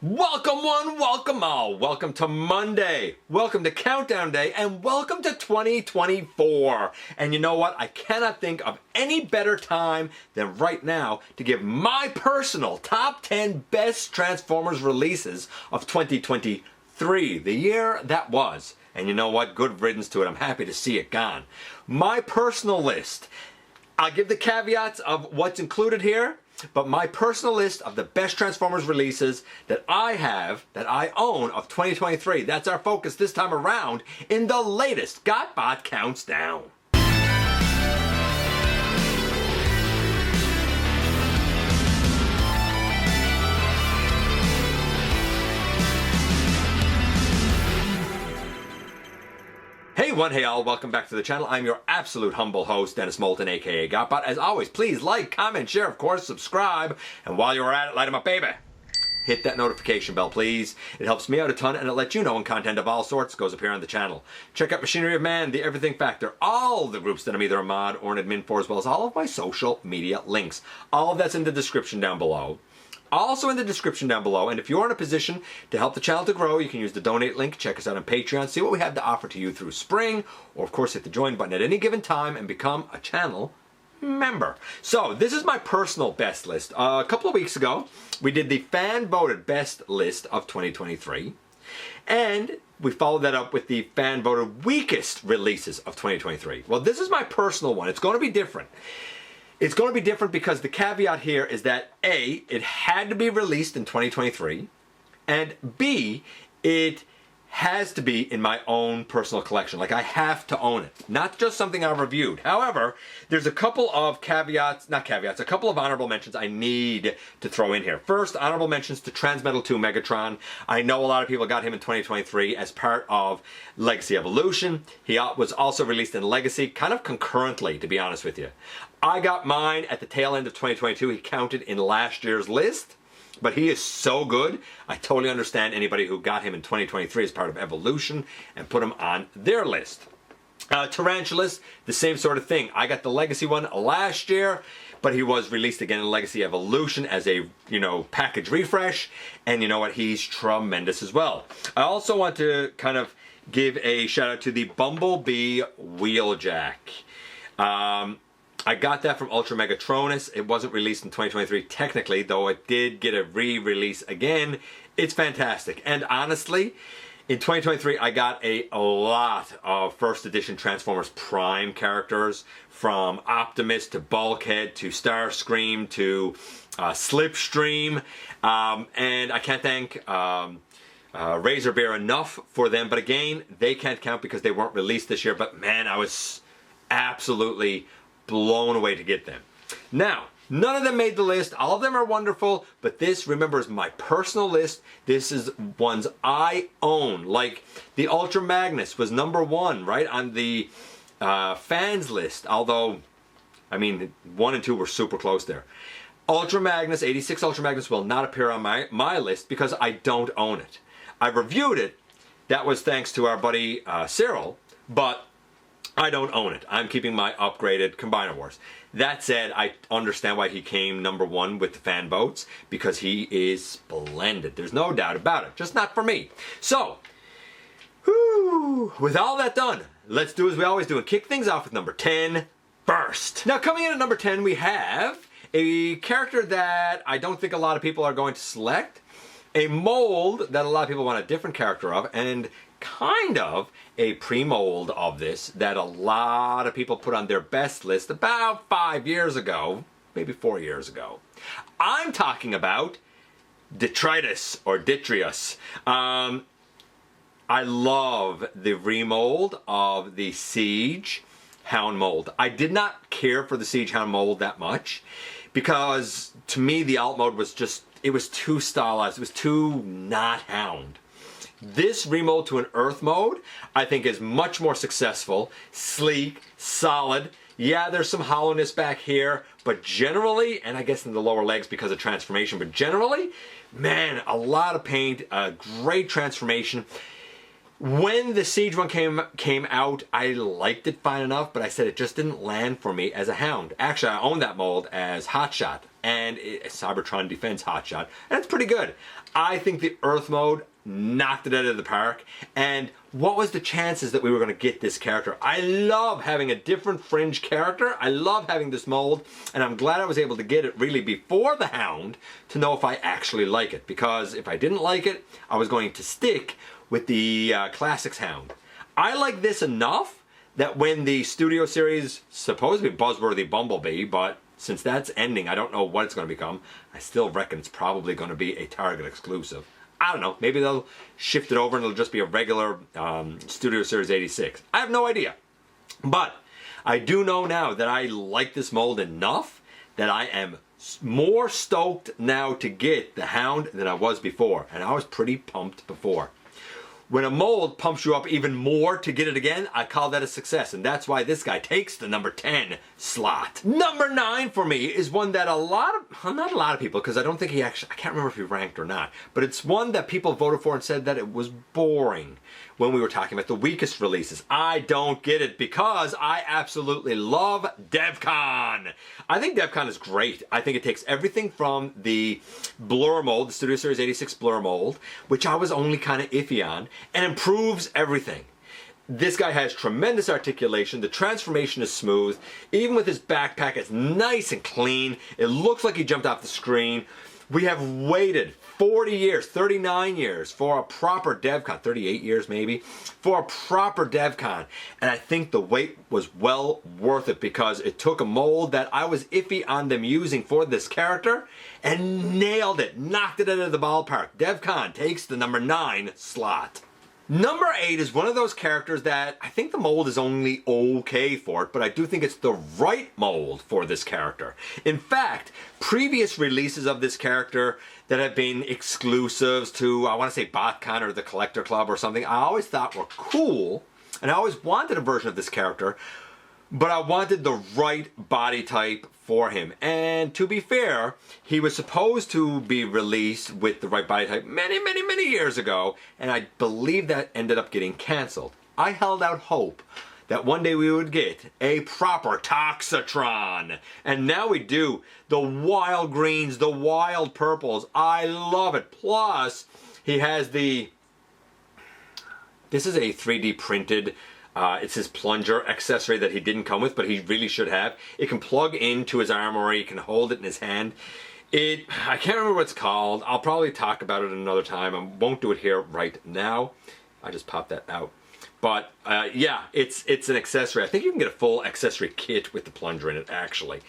Welcome one, welcome all. Welcome to Monday. Welcome to Countdown Day, and welcome to 2024. And you know what? I cannot think of any better time than right now to give my personal top 10 best Transformers releases of 2023, the year that was. And you know what? Good riddance to it. I'm happy to see it gone. My personal list. I'll give the caveats of what's included here, but my personal list of the best Transformers releases that I own of 2023. That's our focus this time around in the latest GotBot Counts Down. Hey all, welcome back to the channel. I'm your absolute humble host, Dennis Moulton, aka GotBot. As always, please like, comment, share, of course, subscribe, and while you're at it, light 'em up, baby. Hit that notification bell, please. It helps me out a ton, and it lets you know when content of all sorts goes up here on the channel. Check out Machinery of Man, The Everything Factor, all the groups that I'm either a mod or an admin for, as well as all of my social media links. All of that's in the description down below. Also in the description down below, and if you're in a position to help the channel to grow, you can use the donate link, check us out on Patreon, see what we have to offer to you through spring, or of course hit the join button at any given time and become a channel member. So this is my personal best list. A couple of weeks ago, we did the fan voted best list of 2023, and we followed that up with the fan voted weakest releases of 2023. Well, this is my personal one. It's going to be different. It's going to be different because the caveat here is that A, it had to be released in 2023, and B, it has to be in my own personal collection. Like, I have to own it, not just something I've reviewed. However, there's a couple of a couple of honorable mentions I need to throw in here. First, honorable mentions to Transmetal 2 Megatron. I know a lot of people got him in 2023 as part of Legacy Evolution. He was also released in Legacy, kind of concurrently, to be honest with you. I got mine at the tail end of 2022. He counted in last year's list, but he is so good. I totally understand anybody who got him in 2023 as part of Evolution and put him on their list. Tarantulas, the same sort of thing. I got the Legacy one last year, but he was released again in Legacy Evolution as a, package refresh. And you know what? He's tremendous as well. I also want to kind of give a shout out to the Bumblebee Wheeljack. I got that from Ultra Megatronus. It wasn't released in 2023 technically, though it did get a re-release again. It's fantastic. And honestly, in 2023, I got a lot of first edition Transformers Prime characters, from Optimus to Bulkhead to Starscream to Slipstream. And I can't thank Razor Bear enough for them. But again, they can't count because they weren't released this year. But man, I was absolutely blown away to get them. Now, none of them made the list. All of them are wonderful, but this, remember, is my personal list. This is ones I own. Like the Ultra Magnus was #1, right, on the fans list. Although, I mean, 1 and 2 were super close there. Ultra Magnus, 86 Ultra Magnus will not appear on my list because I don't own it. I reviewed it. That was thanks to our buddy Cyril, but I don't own it. I'm keeping my upgraded Combiner Wars. That said, I understand why he came #1 with the fan votes, because he is splendid. There's no doubt about it. Just not for me. So, with all that done, let's do as we always do and kick things off with number 10 first. Now, coming in at number 10, we have a character that I don't think a lot of people are going to select, a mold that a lot of people want a different character of, and kind of a pre-mold of this that a lot of people put on their best list about 5 years ago, maybe 4 years ago. I'm talking about Detritus or Detritus. I love the remold of the Siege Hound mold. I did not care for the Siege Hound mold that much because to me the alt mode was just, it was too stylized. It was too not Hound. This remold to an Earth mode, I think, is much more successful, sleek, solid. Yeah, there's some hollowness back here, but generally, and I guess in the lower legs because of transformation, but generally, man, a lot of paint, a great transformation. When the Siege one came out, I liked it fine enough, but I said it just didn't land for me as a Hound. Actually, I own that mold as Hotshot, and Cybertron Defense Hotshot, and it's pretty good. I think the Earth mode knocked it out of the park, and what was the chances that we were going to get this character? I love having a different fringe character. I love having this mold, and I'm glad I was able to get it really before the Hound to know if I actually like it, because if I didn't like it, I was going to stick with the Classics Hound. I like this enough that when the Studio Series, supposed to be Buzzworthy Bumblebee, but since that's ending, I don't know what it's going to become. I still reckon it's probably going to be a Target exclusive. I don't know, maybe they'll shift it over and it'll just be a regular Studio Series 86. I have no idea. But I do know now that I like this mold enough that I am more stoked now to get the Hound than I was before. And I was pretty pumped before. When a mold pumps you up even more to get it again, I call that a success, and that's why this guy takes the number 10 slot. Number 9 for me is one that not a lot of people, because I don't think he actually, I can't remember if he ranked or not, but it's one that people voted for and said that it was boring when we were talking about the weakest releases. I don't get it because I absolutely love Devcon. I think Devcon is great. I think it takes everything from the Blur mold, the Studio Series 86 Blur mold, which I was only kind of iffy on, and improves everything. This guy has tremendous articulation. The transformation is smooth. Even with his backpack, it's nice and clean. It looks like he jumped off the screen. We have waited 40 years, 39 years for a proper Devcon, 38 years maybe, for a proper Devcon. And I think the wait was well worth it because it took a mold that I was iffy on them using for this character and nailed it, knocked it out of the ballpark. Devcon takes the number 9 slot. Number 8 is one of those characters that I think the mold is only okay for it, but I do think it's the right mold for this character. In fact, previous releases of this character that have been exclusives to, I want to say BotCon or the Collector Club or something, I always thought were cool, and I always wanted a version of this character, but I wanted the right body type for him. And to be fair, he was supposed to be released with the right body type many years ago, and I believe that ended up getting canceled. I held out hope that one day we would get a proper Toxitron. And now we do. The wild greens, the wild purples. I love it. Plus, he has the... This is a 3D printed... it's his plunger accessory that he didn't come with, but he really should have. It can plug into his armory. He can hold it in his hand. I can't remember what it's called. I'll probably talk about it another time. I won't do it here right now. I just popped that out. But yeah, it's an accessory. I think you can get a full accessory kit with the plunger in it, actually.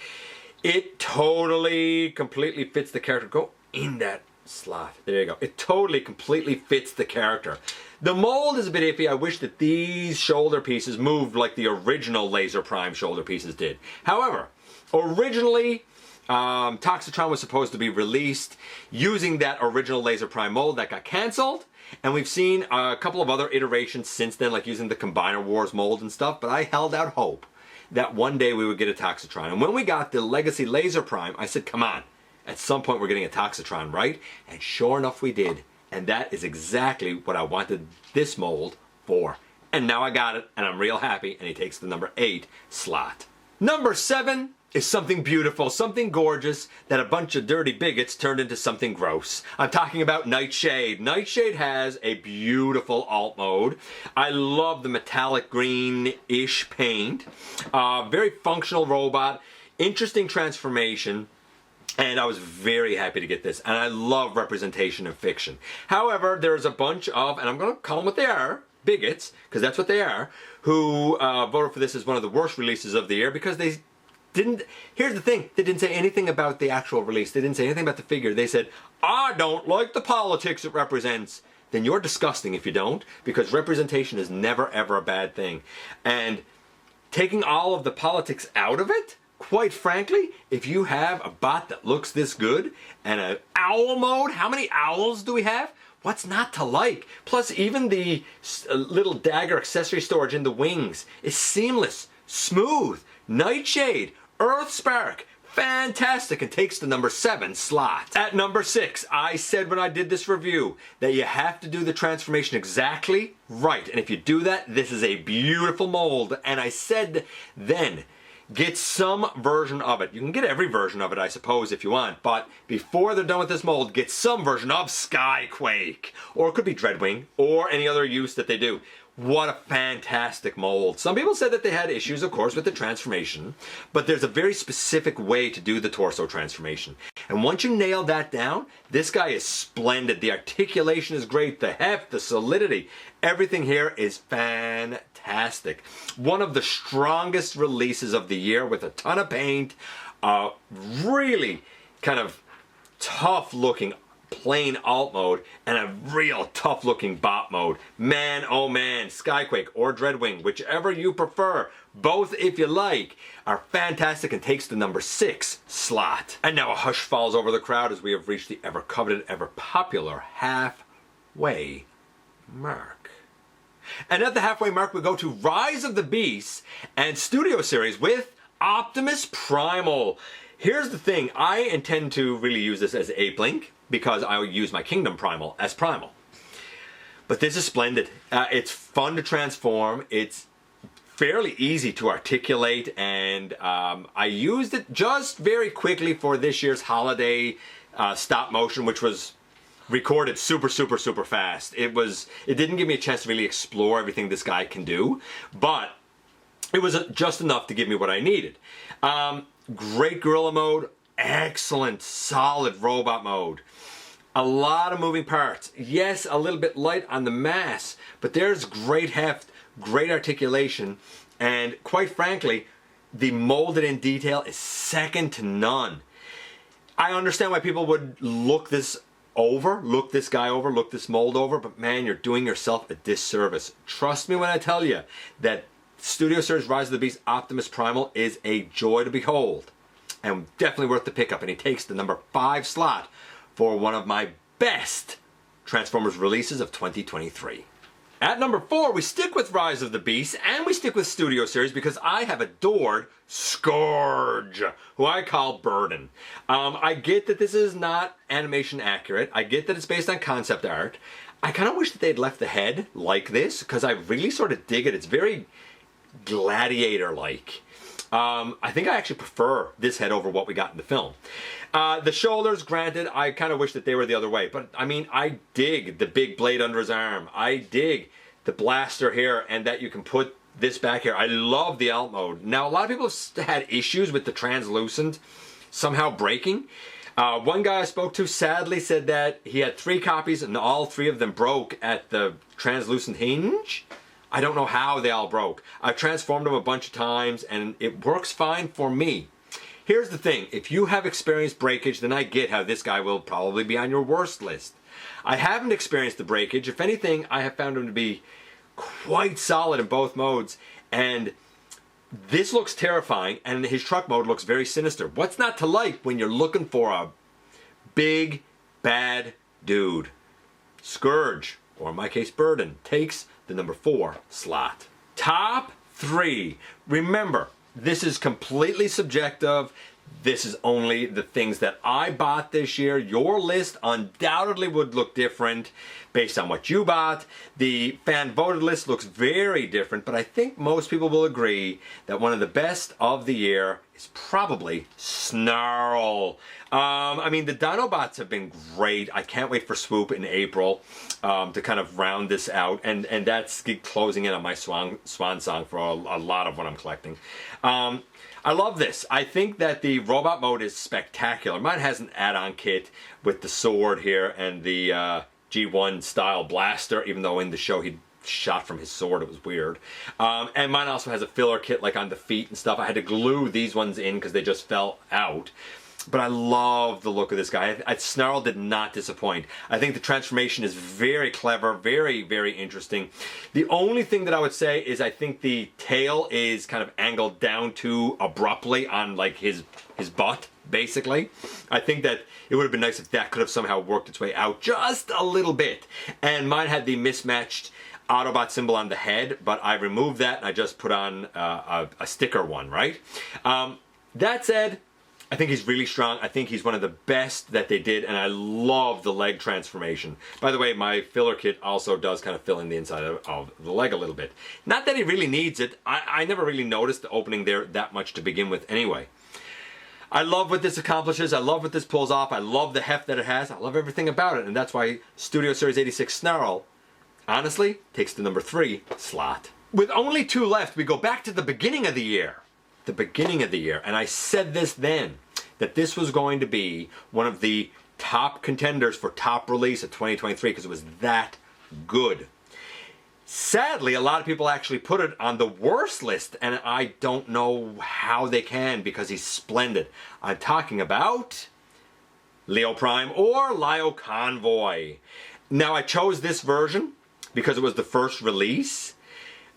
It totally, completely fits the character. Go in that slot. There you go. It totally, completely fits the character. The mold is a bit iffy. I wish that these shoulder pieces moved like the original Laser Prime shoulder pieces did. However, originally, Toxitron was supposed to be released using that original Laser Prime mold that got canceled. And we've seen a couple of other iterations since then, like using the Combiner Wars mold and stuff. But I held out hope that one day we would get a Toxitron. And when we got the Legacy Laser Prime, I said, come on. At some point we're getting a Toxitron, right? And sure enough we did. And that is exactly what I wanted this mold for. And now I got it, and I'm real happy, and he takes the number 8 slot. Number 7 is something beautiful, something gorgeous, that a bunch of dirty bigots turned into something gross. I'm talking about Nightshade. Nightshade has a beautiful alt mode. I love the metallic green-ish paint. Very functional robot, interesting transformation. And I was very happy to get this. And I love representation in fiction. However, there's a bunch of, and I'm going to call them what they are, bigots, because that's what they are, who voted for this as one of the worst releases of the year because they didn't, here's the thing, they didn't say anything about the actual release. They didn't say anything about the figure. They said, I don't like the politics it represents. Then you're disgusting if you don't, because representation is never ever a bad thing. And taking all of the politics out of it, quite frankly, if you have a bot that looks this good and an owl mode, how many owls do we have? What's not to like? Plus, even the little dagger accessory storage in the wings is seamless, smooth. Nightshade, Earthspark, fantastic and takes the number 7 slot. At number 6, I said when I did this review that you have to do the transformation exactly right. And if you do that, this is a beautiful mold. And I said then, get some version of it. You can get every version of it, I suppose, if you want. But before they're done with this mold, get some version of Skyquake. Or it could be Dreadwing, or any other use that they do. What a fantastic mold. Some people said that they had issues, of course, with the transformation, but there's a very specific way to do the torso transformation. And once you nail that down, this guy is splendid. The articulation is great, the heft, the solidity, everything here is fantastic. One of the strongest releases of the year with a ton of paint, really kind of tough looking plain alt mode and a real tough looking bot mode. Man, oh man, Skyquake or Dreadwing, whichever you prefer, both if you like, are fantastic and takes the number 6 slot. And now a hush falls over the crowd as we have reached the ever coveted, ever popular halfway mark. And at the halfway mark we go to Rise of the Beasts and Studio Series with Optimus Primal. Here's the thing, I intend to really use this as Ape Link, because I will use my Kingdom Primal as Primal. But this is splendid. It's fun to transform. It's fairly easy to articulate, and I used it just very quickly for this year's holiday stop motion, which was recorded super fast. It didn't give me a chance to really explore everything this guy can do, but it was just enough to give me what I needed. Great gorilla mode, excellent solid robot mode. A lot of moving parts. Yes, a little bit light on the mass, but there's great heft, great articulation, and quite frankly, the molded in detail is second to none. I understand why people would look this guy over, look this mold over, but man, you're doing yourself a disservice. Trust me when I tell you that Studio Series Rise of the Beast Optimus Primal is a joy to behold. And definitely worth the pickup, and he takes the number 5 slot for one of my best Transformers releases of 2023. At number 4, we stick with Rise of the Beast, and we stick with Studio Series because I have adored Scourge, who I call Burden. I get that this is not animation accurate. I get that it's based on concept art. I kind of wish that they'd left the head like this, because I really sort of dig it. It's very gladiator-like. I think I actually prefer this head over what we got in the film. The shoulders, granted, I kind of wish that they were the other way. But, I mean, I dig the big blade under his arm. I dig the blaster here and that you can put this back here. I love the alt mode. Now, a lot of people have had issues with the translucent somehow breaking. One guy I spoke to sadly said that he had 3 copies and all 3 of them broke at the translucent hinge. I don't know how they all broke. I've transformed them a bunch of times and it works fine for me. Here's the thing, if you have experienced breakage, then I get how this guy will probably be on your worst list. I haven't experienced the breakage. If anything, I have found him to be quite solid in both modes, and this looks terrifying, and his truck mode looks very sinister. What's not to like when you're looking for a big, bad dude? Scourge, or in my case, Burden, takes the number 4 slot. Top 3. Remember, this is completely subjective. This is only the things that I bought this year. Your list undoubtedly would look different based on what you bought. The fan voted list looks very different, but I think most people will agree that one of the best of the year is probably Snarl. I mean, the Dinobots have been great. I can't wait for Swoop in April to kind of round this out, and that's closing in on my swan song for a lot of what I'm collecting. I love this. I think that the robot mode is spectacular. Mine has an add-on kit with the sword here and the G1 style blaster, even though in the show he shot from his sword. It was weird. And mine also has a filler kit like on the feet and stuff. I had to glue these ones in because they just fell out. But I love the look of this guy. Snarl did not disappoint. I think the transformation is very clever, very, very interesting. The only thing that I would say is I think the tail is kind of angled down too abruptly on like his butt, basically. I think that it would have been nice if that could have somehow worked its way out just a little bit. And mine had the mismatched Autobot symbol on the head, but I removed that and I just put on a sticker one, right? That said, I think he's really strong. I think he's one of the best that they did, and I love the leg transformation. By the way, my filler kit also does kind of fill in the inside of the leg a little bit. Not that he really needs it. I never really noticed the opening there that much to begin with anyway. I love what this accomplishes. I love what this pulls off. I love the heft that it has. I love everything about it, and that's why Studio Series 86 Snarl, honestly, takes the number 3 slot. With only 2 left, we go back to the beginning of the year. The beginning of the year, and I said this then, that this was going to be one of the top contenders for top release of 2023 because it was that good. Sadly, a lot of people actually put it on the worst list, and I don't know how they can because he's splendid. I'm talking about Leo Prime or Lio Convoy. Now, I chose this version because it was the first release.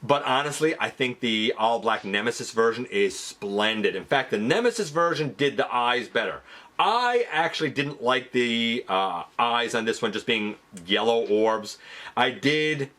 But honestly, I think the all-black Nemesis version is splendid. In fact, the Nemesis version did the eyes better. I actually didn't like the eyes on this one just being yellow orbs. I did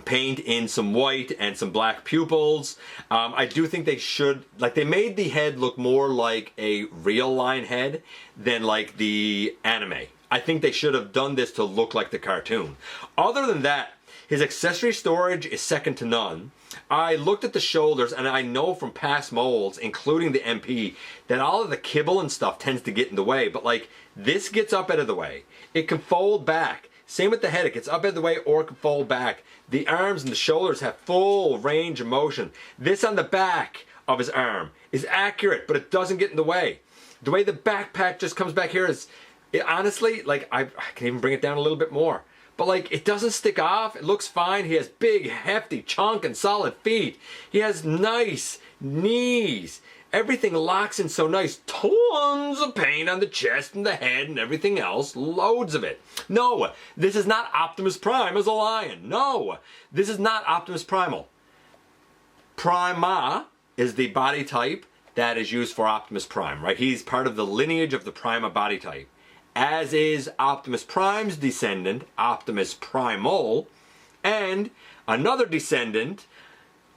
paint in some white and some black pupils. I do think they should, like, they made the head look more like a real line head than like the anime. I think they should have done this to look like the cartoon. Other than that, his accessory storage is second to none. I looked at the shoulders, and I know from past molds, including the MP, that all of the kibble and stuff tends to get in the way. But like, this gets up out of the way. It can fold back. Same with the head. It gets up out of the way or it can fold back. The arms and the shoulders have full range of motion. This on the back of his arm is accurate, but it doesn't get in the way. The way the backpack just comes back here is, honestly, like, I can even bring it down a little bit more. But like, it doesn't stick off. It looks fine. He has big, hefty, chunk and solid feet. He has nice knees. Everything locks in so nice. Tons of paint on the chest and the head and everything else. Loads of it. No, this is not Optimus Prime as a lion. No, this is not Optimus Primal. Prima is the body type that is used for Optimus Prime, right? He's part of the lineage of the Prima body type. As is Optimus Prime's descendant, Optimus Primal, and another descendant,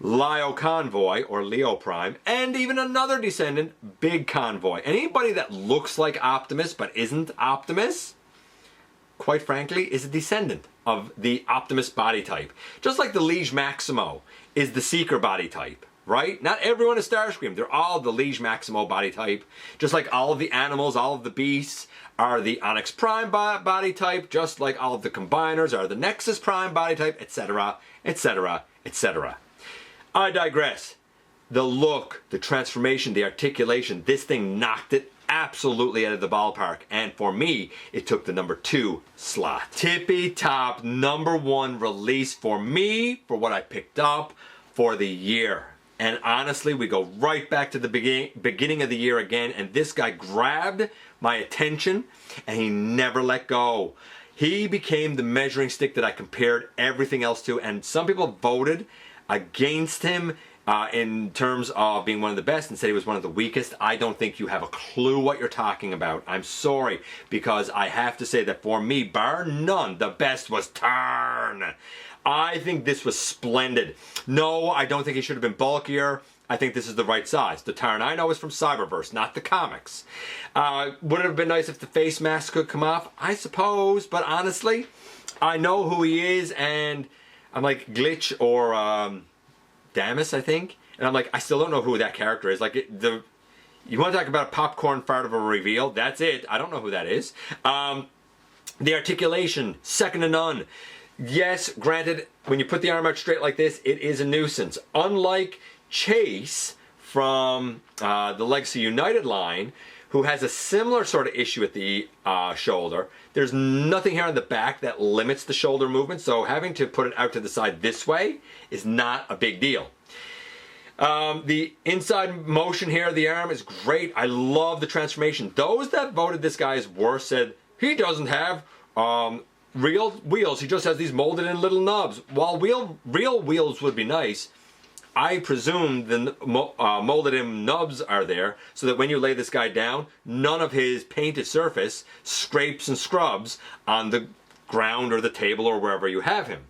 Lio Convoy, or Leo Prime, and even another descendant, Big Convoy. Anybody that looks like Optimus but isn't Optimus, quite frankly, is a descendant of the Optimus body type. Just like the Liege Maximo is the Seeker body type. Right? Not everyone is Starscream. They're all the Liege Maximo body type. Just like all of the animals, all of the beasts are the Onyx Prime body type. Just like all of the combiners are the Nexus Prime body type, etc., etc., etc. I digress. The look, the transformation, the articulation, this thing knocked it absolutely out of the ballpark. And for me, it took the number 2 slot. Tippy top number 1 release for me, for what I picked up for the year. And honestly, we go right back to the beginning of the year again, and this guy grabbed my attention, and he never let go. He became the measuring stick that I compared everything else to, and some people voted against him in terms of being one of the best and said he was one of the weakest. I don't think you have a clue what you're talking about. I'm sorry, because I have to say that for me, bar none, the best was Tarn. I think this was splendid. No, I don't think he should have been bulkier. I think this is the right size. The Tarn I know is from Cyberverse, not the comics. Would it have been nice if the face mask could come off? I suppose, but honestly, I know who he is, and I'm like Glitch or Damus, I think. And I'm like, I still don't know who that character is. Like, you want to talk about a popcorn fart of a reveal? That's it. I don't know who that is. The articulation, second to none. Yes, granted, when you put the arm out straight like this, it is a nuisance. Unlike Chase from the Legacy United line, who has a similar sort of issue at the shoulder, there's nothing here on the back that limits the shoulder movement, so having to put it out to the side this way is not a big deal. The inside motion here of the arm is great. I love the transformation. Those that voted this guy as worst said, he doesn't have real wheels, he just has these molded in little nubs. While real wheels would be nice, I presume the molded in nubs are there so that when you lay this guy down, none of his painted surface scrapes and scrubs on the ground or the table or wherever you have him.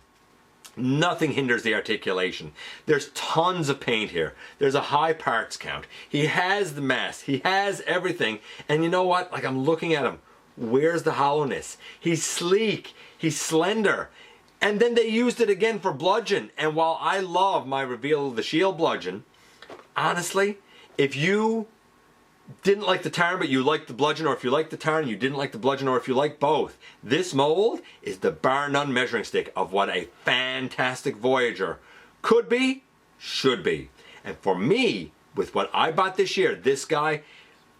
Nothing hinders the articulation. There's tons of paint here. There's a high parts count. He has the mass. He has everything. And you know what? Like, I'm looking at him. Where's the hollowness? He's sleek. He's slender. And then they used it again for bludgeon. And while I love my Reveal the Shield bludgeon, honestly, if you didn't like the Tarn but you liked the bludgeon, or if you liked the Tarn and you didn't like the bludgeon, or if you like both, this mold is the bar none measuring stick of what a fantastic Voyager could be, should be. And for me, with what I bought this year, this guy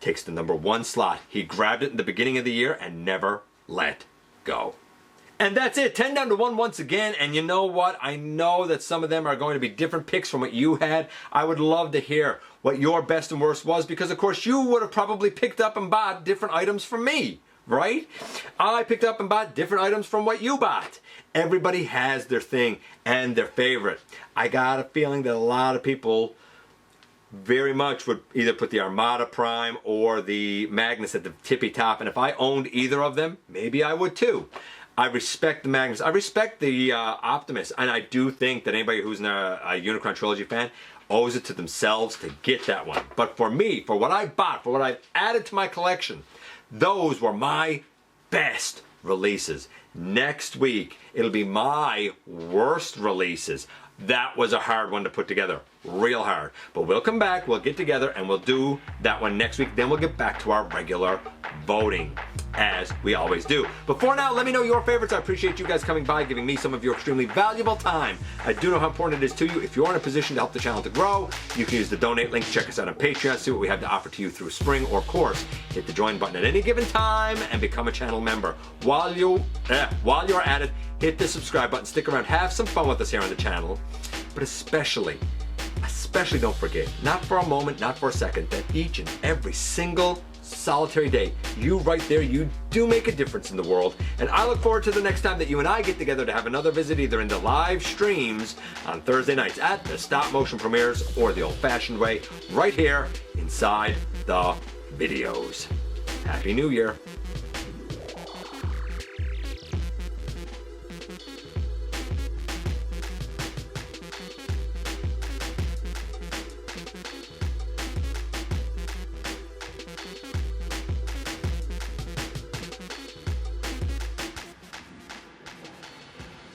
takes the #1 slot. He grabbed it in the beginning of the year and never let go. And that's it, 10 down to 1 once again. And you know what? I know that some of them are going to be different picks from what you had. I would love to hear what your best and worst was, because of course you would have probably picked up and bought different items from me, right? I picked up and bought different items from what you bought. Everybody has their thing and their favorite. I got a feeling that a lot of people very much would either put the Armada Prime or the Magnus at the tippy top. And if I owned either of them, maybe I would too. I respect the Magnus. I respect the Optimus. And I do think that anybody who's a Unicron Trilogy fan owes it to themselves to get that one. But for me, for what I bought, for what I've added to my collection, those were my best releases. Next week, it'll be my worst releases. That was a hard one to put together. Real hard. But we'll come back, we'll get together, and we'll do that one next week. Then we'll get back to our regular voting, as we always do. But for now, let me know your favorites. I appreciate you guys coming by, giving me some of your extremely valuable time. I do know how important it is to you. If you're in a position to help the channel to grow, you can use the donate link. Check us out on Patreon, see what we have to offer to you through spring, or of course, hit the join button at any given time and become a channel member. While you're at it, hit the subscribe button, stick around, have some fun with us here on the channel. But especially don't forget, not for a moment, not for a second, that each and every single solitary day, you right there, you do make a difference in the world. And I look forward to the next time that you and I get together to have another visit, either in the live streams on Thursday nights at the stop motion premieres, or the old-fashioned way, right here inside the videos. Happy New Year.